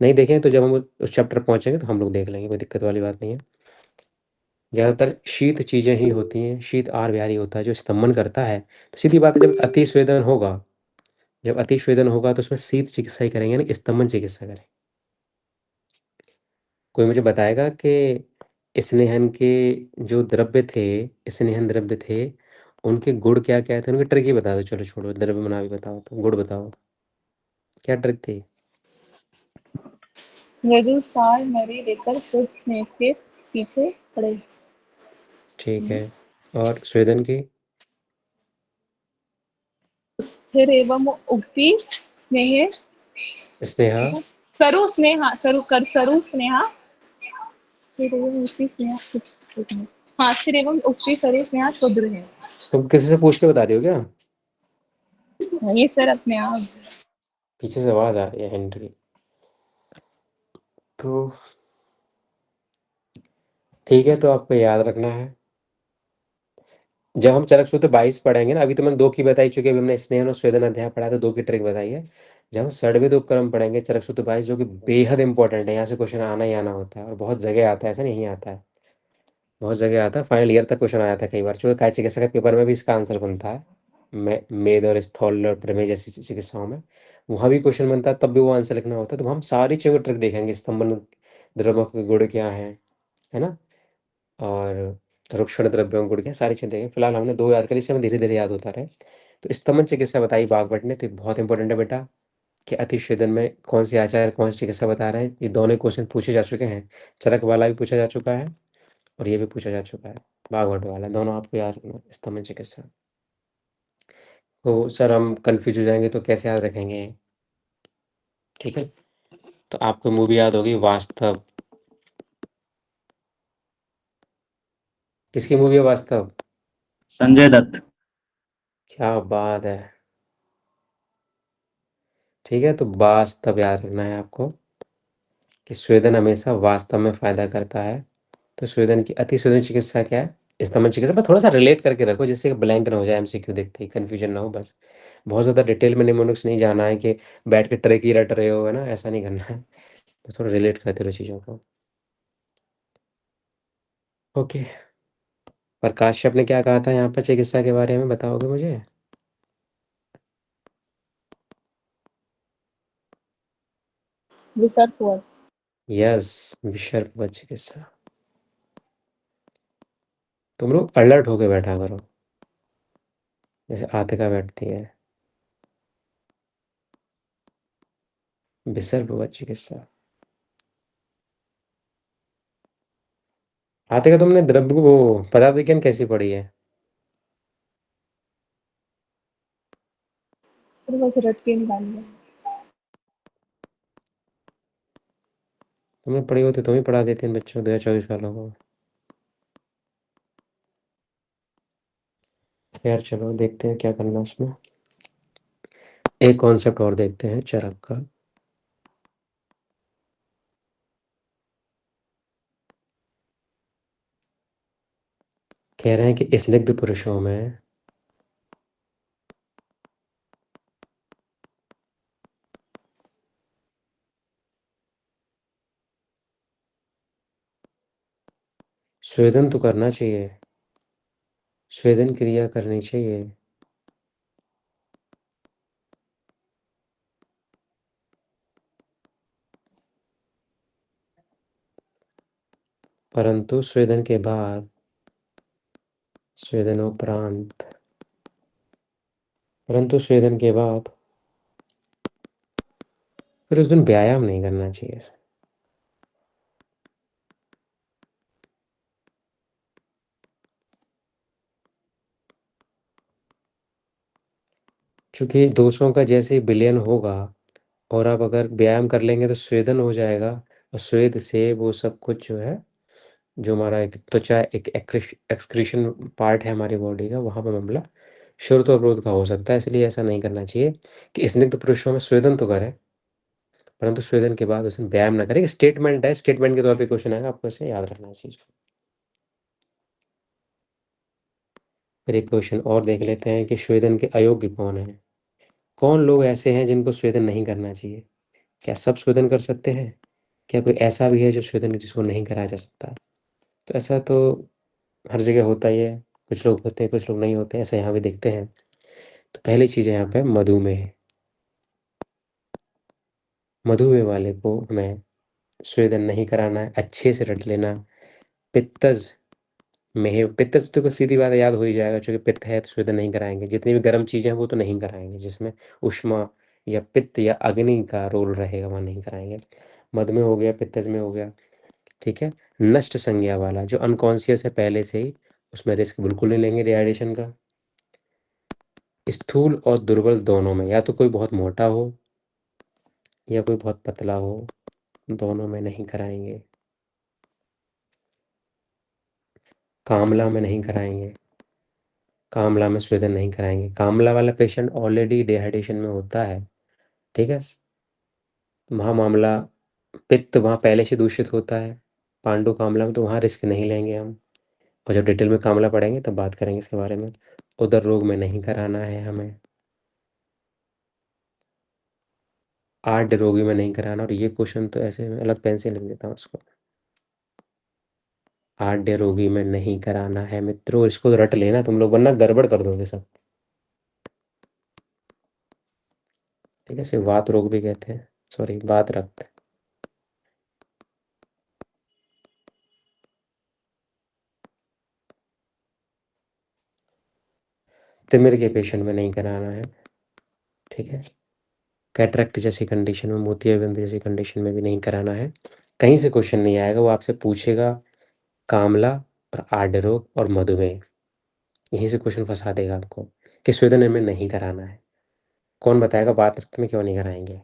नहीं देखे तो जब हम उस चैप्टर पहुँचेंगे तो हम लोग देख लेंगे, कोई दिक्कत वाली बात नहीं है। ज़्यादातर शीत चीज़ें ही होती हैं, शीत आहार विहारी होता है जो स्तंभन करता है। तो सीधी बात है, जब अति स्वेदन होगा तो उसमें शीत चिकित्सा ही करेंगे ना, स्तंभन चिकित्सा करेंगे। कोई मुझे बताएगा कि स्नेहन के जो स्नेहन द्रव्य थे, उनके गुण क्या-क्या थे? उनके ट्रिक ही बता दो, चलो छोड़ो, द्रव्य बना भी बताओ, तो गुण बताओ। क्या ट्रिक थी? मृदु सार नरी लेकर शुद्ध स्नेह के पीछे पड़े। ठीक है, और स्वेदन की? स्थिर एवं उक्ति स्नेह स्नेहा? सरु स्नेहा सरु स्नेहा स्थिर एवं उक्ति स्नेहा हाँ स्थिर एवं उक्ति सरु स्नेहा शुद्ध रहे। तुम किसी से पूछ के बता रही हो क्या? ये सर अपने आप पीछे से आवाज़ आ रही है हिंट की। तो ठीक है, तो आपको याद रखना है, जब हम चरक सूत्र 22 पढ़ेंगे ना, अभी तो मैंने 2 की बताई, चूँकि अभी हमने स्नेहन और स्वेदन अध्याय पढ़ा तो 2 की ट्रिक बताई है। जब हम षड्वित उपक्रम पढ़ेंगे चरक सूत्र 22, जो कि बेहद इंपॉर्टेंट है, यहाँ से क्वेश्चन आना ही आना होता है और बहुत जगह आता है, ऐसा नहीं आता है। बहुत जगह आता है, फाइनल ईयर तक क्वेश्चन आया था कई बार, चूँकि काय चिकित्सा के पेपर में भी इसका आंसर बनता है। मेद और स्थूल और प्रमेय जैसी चिकित्साओं में, वहाँ भी क्वेश्चन बनता है, तब भी वो आंसर लिखना होता है। तो हम सारी चीज़ों की ट्रिक देखेंगे, स्तंभन द्रव्यों के गुण क्या हैं, है ना? और रुक्षण द्रव्यों गुण क्या, सारी चीज़ें देखेंगे। फिलहाल हमने 2 याद करी, इससे हमें धीरे-धीरे याद होता रहे। तो स्तंभन चिकित्सा बताई बागभट्ट ने, तो बहुत इंपॉर्टेंट है बेटा, कि अतिस्वेदन में कौन सी आचार्य कौन सी चिकित्सा बता रहे हैं। ये दोनों क्वेश्चन पूछे जा चुके हैं, चरक वाला भी पूछा जा चुका है और ये भी पूछा जा चुका है, बागभट्ट वाला, दोनों आपको याद रखना, स्तंभन चिकित्सा। तो सर हम कन्फ्यूज़ हो जाएँगे तो कैसे याद रखेंगे? ठीक है, तो आपको मूवी याद होगी वास्तव। किसकी मूवी है वास्तव? संजय दत्त। क्या बात है! ठीक है, तो वास्तव याद रखना है आपको, कि स्वेदन हमेशा वास्तव में फ़ायदा करता है। तो स्वेदन की अतिस्वेदन चिकित्सा क्या है? स्तंभन चिकित्सा, पर थोड़ा-सा रिलेट करके रखो, जिससे कि ब्लैंक ना हो जाए एमसीक्यू देखते ही, कन्फ्यूजन ना हो बस। बहुत ज़्यादा डिटेल में निमोनिक्स नहीं जाना है कि बैठ के ट्रिक ही रट रहे हो, है ना? ऐसा नहीं करना है। तो थोड़ा रिलेट करते रहो चीज़ों को। ओके, पर काश्यप ने क्या कहा था यहाँ पर चिकित्सा के बारे में, बताओगे मुझे? विसर्ग हुआ। यस, विसर्पवत चिकित्सा। तुम लोग अलर्ट होके बैठा करो, जैसे आतिका बैठती है। विसर्पवत चिकित्सा। आतिका, तुमने द्रव्य वो पदार्थ विज्ञान कैसी पढ़ी है? सर बस रट के निकाल लिया। तुमने पढ़ी होती तुम ही पढ़ा देती इन बच्चों को, 2024 वालों को। यार चलो देखते हैं क्या करना उसमें। एक कॉन्सेप्ट और देखते हैं चरक का। कह रहे हैं कि स्निग्ध पुरुषों में स्वेदन तो करना चाहिए, स्वेदन क्रिया करनी चाहिए, परंतु स्वेदन के बाद, स्वेदनोपरांत, परंतु स्वेदन के बाद फिर उस दिन व्यायाम नहीं करना चाहिए। चूंकि दोषों का जैसे ही विलयन होगा और आप अगर व्यायाम कर लेंगे तो स्वेदन हो जाएगा, और स्वेद से वो सब कुछ जो है, जो हमारा एक त्वचा एक एक्सक्रीशन पार्ट है हमारी बॉडी का, वहाँ पे मामला शुरू अवरोध का हो सकता है। इसलिए ऐसा नहीं करना चाहिए कि स्निग्ध पुरुषों में स्वेदन तो करें, परंतु स्वेदन के बाद उसमें व्यायाम ना करें। स्टेटमेंट है, स्टेटमेंट के तौर पे क्वेश्चन आएगा, आपको इसे याद रखना है इस चीज को। फिर एक क्वेश्चन और देख लेते हैं कि स्वेदन के अयोग्य कौन हैं? कौन लोग ऐसे हैं जिनको स्वेदन नहीं करना चाहिए? क्या सब स्वेदन कर सकते हैं? क्या कोई ऐसा भी है जो स्वेदन जिसको नहीं कराया जा सकता? तो ऐसा तो हर जगह होता ही है, कुछ लोग होते हैं, कुछ लोग नहीं होते, ऐसा यहाँ भी देखते हैं। तो पहली चीज़ है यहाँ पे मधुमेह। मधुमेह वाले को हमें स्वेदन नहीं कराना है, अच्छे से रट लेना। पित्तज मेह पित्तज तो सीधी बात है, याद हो ही जाएगा, चूँकि पित्त है तो स्वेदन नहीं कराएँगे। जितनी भी गर्म चीज़ें हैं वो तो नहीं कराएँगे, जिसमें ऊष्मा या पित्त या अग्नि का रोल रहेगा वहाँ नहीं कराएँगे। मधुमेह हो गया, पित्तज में हो गया, ठीक है? नष्ट संज्ञा वाला जो अनकॉन्शियस है पहले से ही, उसमें रिस्क बिल्कुल नहीं लेंगे डिहाइड्रेशन का। स्थूल और दुर्बल दोनों में, या तो कोई बहुत मोटा हो या कोई बहुत पतला हो, दोनों में नहीं कराएँगे। कामला में नहीं कराएँगे, कामला में स्वेदन नहीं कराएँगे। कामला वाला पेशेंट ऑलरेडी डिहाइड्रेशन में होता है, ठीक है? वहाँ मामला पित्त वहाँ पहले से दूषित होता है, पांडु कामला में, तो वहाँ रिस्क नहीं लेंगे हम। और जब डिटेल में कामला पढ़ेंगे तब बात करेंगे इसके बारे में। उदर रोग में नहीं कराना है हमें। आड्य रोगी में नहीं कराना, और ये क्वेश्चन तो ऐसे मैं अलग पेन से लिख देता हूँ उसको। आड्य रोगी में नहीं कराना है मित्रों, इसको तो रट लेना तुम लोग, वरना गड़बड़ कर दोगे सब। ठीक है, इसे वात रोग भी कहते हैं, सॉरी वात रक्त। तिमिर के पेशेंट में नहीं कराना है, ठीक है? कैटरेक्ट जैसी कंडीशन में, मोतियाबिंद जैसी कंडीशन में भी नहीं कराना है। कहीं से क्वेश्चन नहीं आएगा, वो आपसे पूछेगा कामला और आड्य रोग और मधुमेह, यहीं से क्वेश्चन फंसा देगा आपको कि स्वेदन में नहीं कराना है। कौन बताएगा वात रक्त में क्यों नहीं कराएंगे?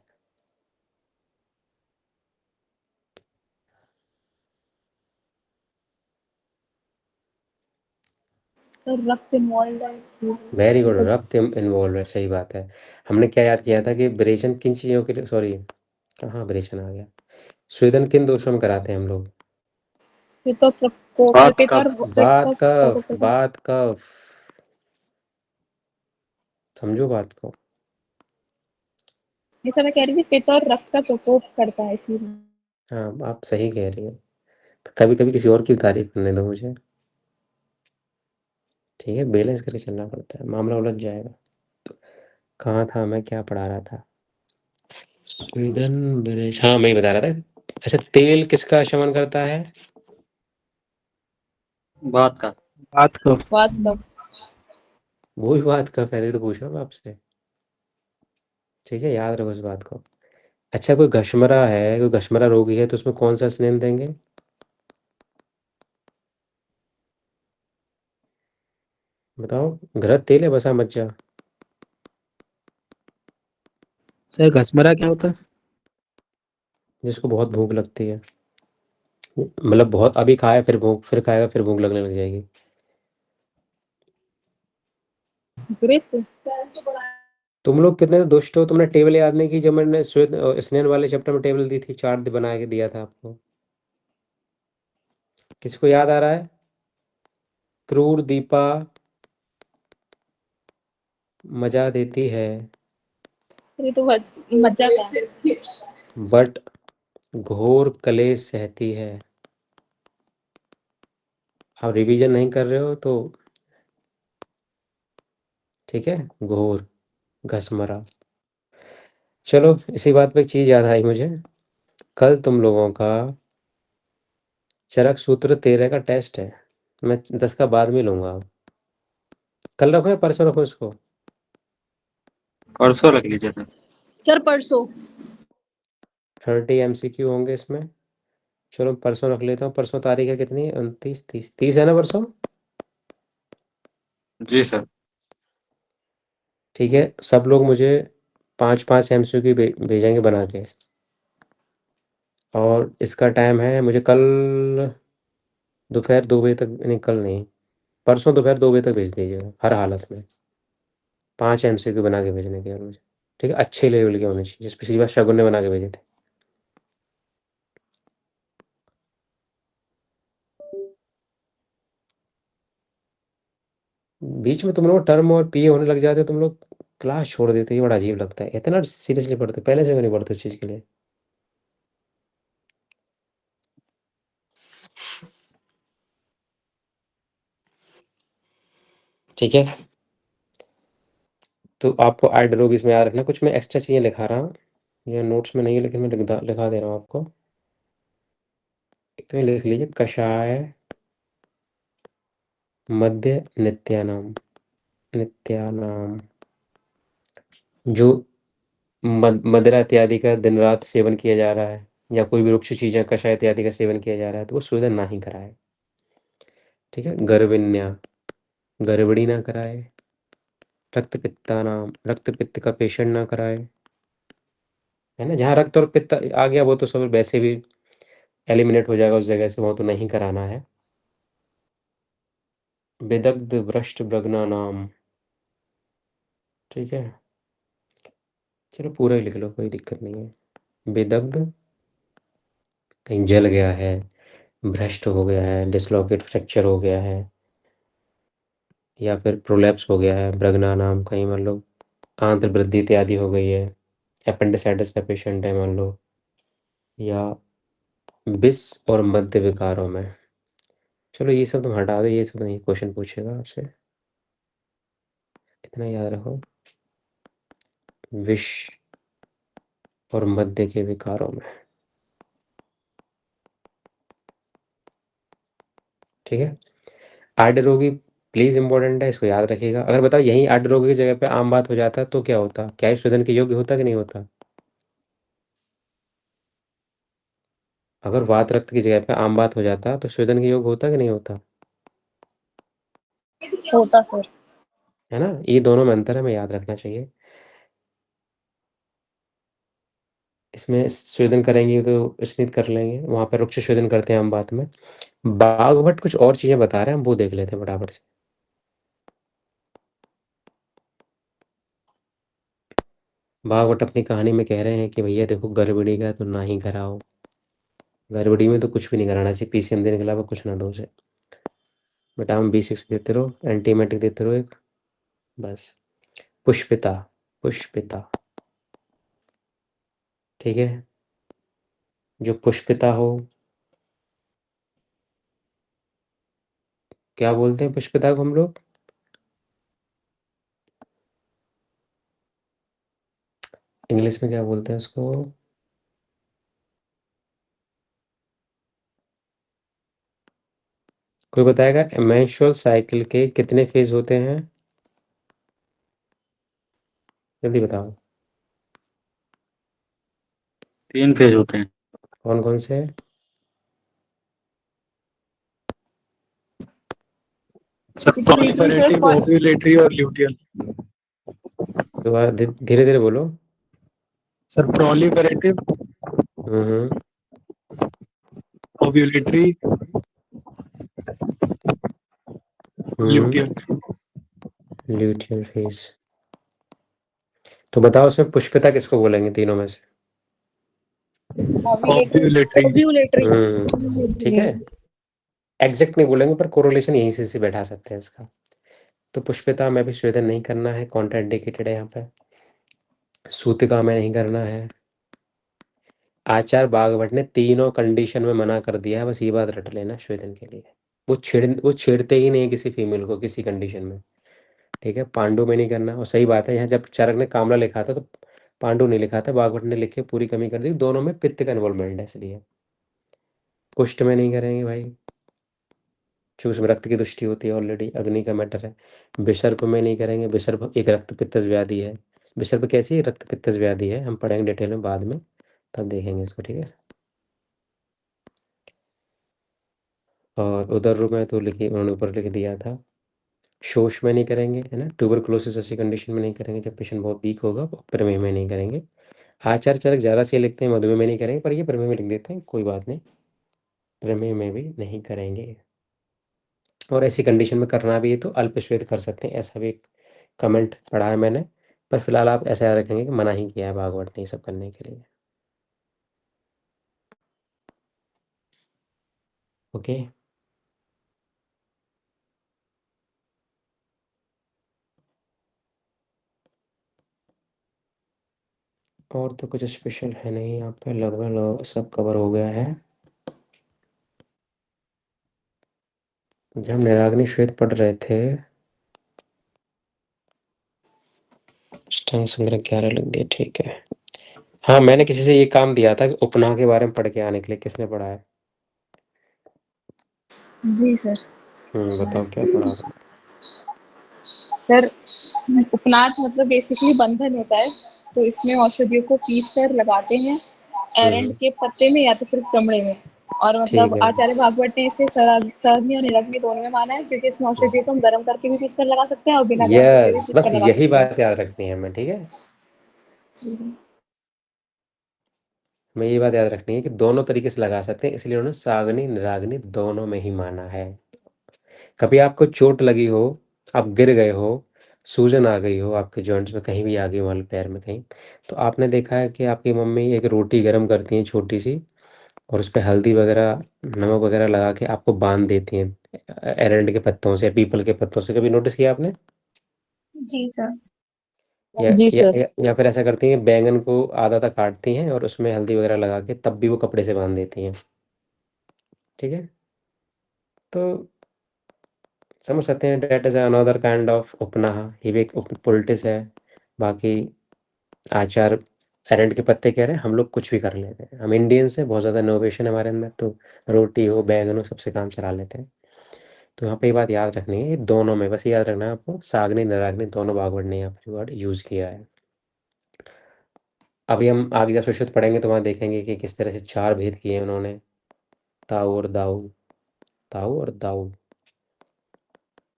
सर रक्त इन्वॉल्व है इसमें। वेरी गुड, रक्त इन्वॉल्व है, सही बात है। हमने क्या याद किया था कि विरेचन किन चीज़ों के लिए, सॉरी कहाँ विरेचन आ गया, स्वेदन किन दोषों में कराते हैं हम लोग? ये तो प्रकोप बात पितर कब बात कफ, प्रकोप बात कफ, समझो बात को। ये सर मैं कह रही थी पित्त और रक्त का प्रकोप करता है इसीलिए। हाँ, आप सही कह रही हैं। कभी-कभी किसी और की तारीफ करने दो मुझे, ठीक है? बैलेंस करके चलना पड़ता है, मामला उलझ जाएगा। कहाँ था मैं, क्या पढ़ा रहा था? स्वेदन विरेच, हाँ मैं ही बता रहा था। अच्छा, तेल किसका शमन करता है? बात का बात को बात का वो भी बात कफ है, तो पूछ रहा हूँ मैं आपसे, ठीक है? याद रखो इस बात को। अच्छा, कोई घशमरा है, कोई घशमरा रोगी है, तो उसमें कौन-सा स्नेन देंगे? बताओ, घृत तेल या वसा मज्जा? सर घसमरा क्या होता है? जिसको बहुत भूख लगती है, मतलब बहुत अभी खाया फिर भूख, फिर खाएगा फिर भूख लगने लग जाएगी। घृत तुम लोग कितने दुष्ट हो, तुमने टेबल याद नहीं की जब मैंने श्वेत स्नेन वाले चैप्टर में टेबल दी थी, चार्ट बना के दिया था आपको। किसको याद आ रहा है? क्रूर दीपा मजा देती है, ये तो मज्जा का है। बट घोर कलेश सहती है। आप रिवीजन नहीं कर रहे हो तो ठीक है, घोर घसमरा। चलो, इसी बात पे एक चीज याद आई मुझे, कल तुम लोगों का चरक सूत्र 13 का टेस्ट है, मैं 10 का बाद में लूंगा। कल रखो या परसों रखो इसको? परसों रख लीजिए सर। सर परसों 30 MCQ होंगे इसमें। चलो परसों रख लेता हूँ। परसों तारीख है कितनी? 29, 30, 30 है ना परसों? जी सर। ठीक है, सब लोग मुझे 5-5 MCQ भेजेंगे बना के, और इसका टाइम है मुझे कल दोपहर 2 बजे तक, नहीं कल नहीं, परसों दोपहर 2 बजे तक भेज दीजिएगा हर हालत में। 5 MCQ बना के भेजने के बाद मुझे, ठीक है? अच्छे लेवल के होने चाहिए, जिस पिछली बार शगुन ने बना के भेजे थे। बीच में तुम लोग टर्म और पीए होने लग जाते हो, तुम लोग क्लास छोड़ देते हो, ये बड़ा अजीब लगता है। इतना सीरियसली पढ़ते हो, पहले से क्यों नहीं पढ़ते उस चीज़ के लिए? ठीक है? तो आपको आइडियोलॉगी इसमें याद रखना। कुछ मैं एक्स्ट्रा चीज़ें लिखा रहा हूँ, ये नोट्स में नहीं है लेकिन मैं लिखा दे रहा हूँ आपको। एक तो ये लिख लीजिए, कषाय मद्य नित्यानाम। जो मदिरा इत्यादि का दिन रात सेवन किया जा रहा है, या कोई भी रुक्ष चीज़ें कषाय इत्यादि का सेवन किया जा रहा है, तो वो शोधन ना ही कराए। ठीक है? गर्विण्या, गड़बड़ी ना कराए। रक्त पित्ता नाम, रक्त पित्त का पेशेंट ना कराए, है ना? जहाँ रक्त और पित्त आ गया वो तो सब वैसे भी एलिमिनेट हो जाएगा उस जगह से, वो तो नहीं कराना है। विदग्ध भ्रष्ट ब्रग्ना नाम। ठीक है? चलो पूरा ही लिख लो, कोई दिक्कत नहीं है। विदग्ध कहीं जल गया है, भ्रष्ट हो गया है, डिसलोकेट फ्रैक्चर हो गया है, या फिर प्रोलैप्स हो गया है, ब्रग्ना नाम कहीं मान लो आंत्र वृद्धि इत्यादि हो गई है, एपेंडिसाइटिस का पेशेंट है मान लो, या विष और मध्य विकारों में। चलो ये सब तुम हटा दो, ये सब नहीं क्वेश्चन पूछेगा आपसे, इतना याद रखो। विष और मध्य के विकारों में। ठीक है? आर्डर रोगी प्लीज इंपॉर्टेंट है, इसको याद रखिएगा। अगर बताओ यही आर्डर रोगी की जगह पे आम बात हो जाता तो क्या होता? क्या ये शोधन के योग्य होता कि नहीं होता? अगर वात रक्त की जगह पे आम बात हो जाता तो शोधन के योग्य होता कि नहीं होता? होता सर। है ना? ये दोनों में अंतर है, हमें याद रखना चाहिए। इसमें शोधन करेंगे तो स्नित कर लेंगे, वहां पर रुक्ष शोधन करते हैं आम बात में। बागभट्ट कुछ और चीजें बता रहे हैं, हम वो देख लेते हैं फटाफट से। भागवत अपनी कहानी में कह रहे हैं कि भैया देखो, गड़बड़ी का तो ना ही कराओ, गड़बड़ी में तो कुछ भी नहीं कराना चाहिए, पीसीएम देने के अलावा कुछ ना दो उसे। विटामिन B6 देते रहो, एंटीबायोटिक देते रहो एक, बस। पुष्पिता, पुष्पिता, ठीक है? जो पुष्पिता हो, क्या बोलते हैं पुष्पिता को हम लोग? इंग्लिश में क्या बोलते हैं उसको? कोई बताएगा मेंस्ट्रुअल साइकिल के कितने फेज होते हैं? जल्दी बताओ। 3 फेज होते हैं। कौन कौन से? Sir Precursors proliferative, for ovulatory और luteal। दोबारा धीरे धीरे बोलो। सर proliferative, हम्म ovulatory, हम्म luteal। Luteal phase. तो बताओ उसमें पुष्पिता किसको बोलेंगे तीनों में से? ovulatory। ठीक है? एग्जैक्ट नहीं बोलेंगे पर कोरिलेशन यहीं से बैठा सकते हैं इसका। तो पुष्पिता में भी स्वेदन नहीं करना है, कॉन्ट्राइंडिकेटेड है यहाँ पे। सूतिका में नहीं करना है। आचार्य बागवट ने तीनों कंडीशन में मना कर दिया है, बस ये बात रट लेना स्वेदन के लिए। वो छेड़ते ही नहीं है किसी फीमेल को किसी कंडीशन में। ठीक है? पांडु में नहीं करना, और सही बात है, यहाँ जब चरक ने कामला लिखा था तो पांडु नहीं लिखा था, बागवट ने लिख के पूरी कमी कर दी, दोनों में पित्त का इन्वॉल्वमेंट है इसलिए। कुष्ठ में नहीं करेंगे भाई, चूस में रक्त की दृष्टि होती है ऑलरेडी, अग्नि का मैटर है। विसर्प में नहीं करेंगे, विसर्प एक रक्त पित्तज व्याधि है। विसर्प कैसी है? रक्त पित्तज व्याधि है, हम पढ़ेंगे डिटेल में बाद में, तब देखेंगे इसको। ठीक है? और उदर रोग में तो लिखी उन्होंने ऊपर लिख दिया था। शोष में नहीं करेंगे, है ना? ट्यूबरकुलोसिस ऐसी कंडीशन में नहीं करेंगे जब पेशेंट बहुत वीक होगा। प्रमेह में नहीं करेंगे। आचार्य चरक ज़्यादा से लिखते हैं, मधुमेह में नहीं करेंगे, पर ये प्रमेह में लिख देते हैं, कोई बात नहीं। प्रमेह में भी नहीं करेंगे। और ऐसी कंडीशन में करना भी है तो अल्पश्वेत कर सकते हैं, ऐसा भी एक कमेंट पढ़ा है मैंने। पर फिलहाल आप ऐसा याद रखेंगे कि मना ही किया है भागवत ने ये सब करने के लिए। ओके? और तो कुछ स्पेशल है नहीं यहाँ पे, लगभग सब कवर हो गया है। जब हम निराग्नि श्वेत पढ़ रहे थे, अष्टांग संग्रह 11 लिख दिया, ठीक है। हाँ, मैंने किसी से ये काम दिया था कि उपनाह के बारे में पढ़ के आने के लिए। किसने पढ़ा है? जी सर। बताओ क्या पढ़ा आपने? सर उपनाद मतलब बेसिकली बंधन होता है, तो इसमें औषधियों को पीस कर लगाते हैं एरंड के पत्ते में या तो फिर चमड़े में। और ठीक मतलब है। आचार्य भागवत ने इसे सारणी और निरग्नि दोनों में माना है, क्योंकि इसमें औषधियों को हम गर्म करके भी पीस कर लगा सकते हैं और बिना गर्म करके भी यस, पीस बस कर लगा यही सकते हैं। बात याद रखनी है हमें, ठीक है। हमें ये बात याद रखनी है कि दोनों तरीके से लगा सकते हैं, इसलिए उन्होंने सागनी निराग्नि दोनों में ही माना है। कभी आपको चोट लगी हो, आप गिर गए हो, सूजन आ गई हो आपके जॉइंट्स में, कहीं भी आ गई हो, मान लो पैर में कहीं, तो आपने देखा है कि आपकी मम्मी एक रोटी गर्म करती हैं छोटी सी, और उस पे हल्दी वगैरह, नमक वगैरह लगा के आपको बांध देती हैं एरंड के पत्तों से, पीपल के पत्तों से। कभी नोटिस किया आपने? जी सर। या जी या, सर। या, या फिर ऐसा करती हैं, बैंगन को आधा तक काटती हैं और उसमें हल्दी वगैरह लगा के तब भी वो कपड़े से बांध देती हैं, ठीक है। तो समझ सकते हैं, date is another kind of उपनाह, ये भी एक पोलिटिस है। बाकी आचार एरंड के पत्ते कह रहे हैं, हम लोग कुछ भी कर लेते हैं, हम इंडियंस हैं, बहुत ज़्यादा इनोवेशन है हमारे अंदर, तो रोटी हो बैंगन हो सबसे काम चला लेते हैं। तो यहाँ पे ये बात याद रखनी है, ये दोनों में, बस ये याद रखना है आपको, सागनी निराग्नि दोनों भागवत ने यहाँ पर वर्ड यूज़ किया है। अभी हम आगे जब सुश्रुत पढ़ेंगे तो वहाँ देखेंगे कि किस तरह से 4 भेद किए हैं उन्होंने, ताऊ और दाऊ, ताऊ और दाऊ,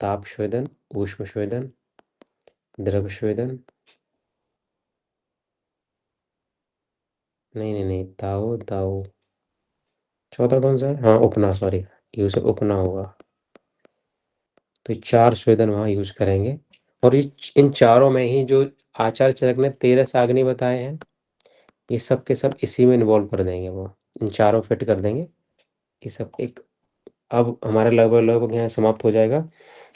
ताप स्वेदन, ऊष्म स्वेदन, द्रव स्वेदन, नहीं, ताऊ दाऊ, चौथा कौन सा है? हाँ, उपना, सॉरी, यूज उपना होगा। तो ये 4 स्वेदन वहाँ यूज करेंगे, और ये इन चारों में ही जो आचार्य चरक ने 13 साग्नि बताए हैं, ये सब के सब इसी में इन्वॉल्व कर देंगे, वो इन चारों फिट कर देंगे ये सब एक। अब हमारा लगभग यहाँ समाप्त हो जाएगा।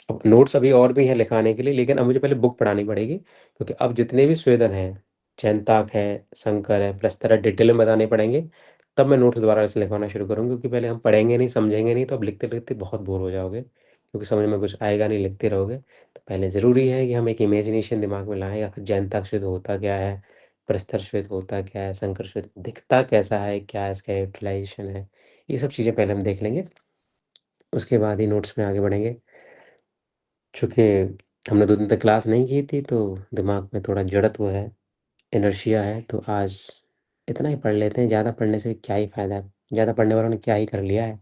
अब नोट्स अभी और भी हैं लिखाने के लिए, लेकिन अब मुझे पहले बुक पढ़ानी पड़ेगी, क्योंकि अब जितने भी स्वेदन हैं, चैनताक है, शंकर है, प्रस्तर है, डिटेल में बताने पड़ेंगे, तब मैं नोट्स दोबारा से लिखवाना शुरू करूँगा, क्योंकि पहले हम पढ़ेंगे नहीं, समझेंगे नहीं, तो अब लिखते-लिखते बहुत बोर हो जाओगे, क्योंकि समझ में कुछ आएगा नहीं, लिखते रहोगे। तो पहले ज़रूरी है कि हम एक इमेजिनेशन दिमाग में लाएँ, आखिर चैनताक श्वेत होता क्या है, प्रस्तर श्वेत होता क्या है, शंकर श्वेत दिखता कैसा है, क्या इसका यूटिलाइज़ेशन है, ये सब चीज़ें पहले हम देख लेंगे, उसके बाद ही नोट्स में आगे बढ़ेंगे। चूँकि हमने 2 दिन तक क्लास नहीं की थी, तो दिमाग में थोड़ा जड़त्व है, इनर्शिया है, तो आज इतना ही पढ़ लेते हैं, ज़्यादा पढ़ने से भी क्या ही फ़ायदा है, ज़्यादा पढ़ने वालों ने क्या ही कर लिया है।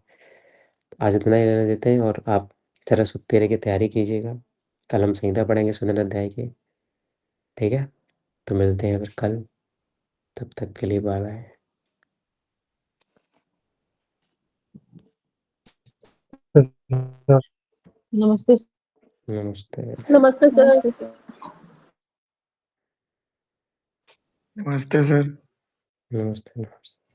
आज इतना ही रहने देते हैं, और आप सरस्वती तेरे की तैयारी कीजिएगा। कल हम संहिता पढ़ेंगे सुंदर अध्याय की, ठीक है? तो मिलते हैं फिर कल, तब तक के लिए बाय-बाय। सर नमस्ते। नमस्ते। नमस्ते सर। नमस्ते सर। नमस्ते सर। नमस्ते, नमस्ते।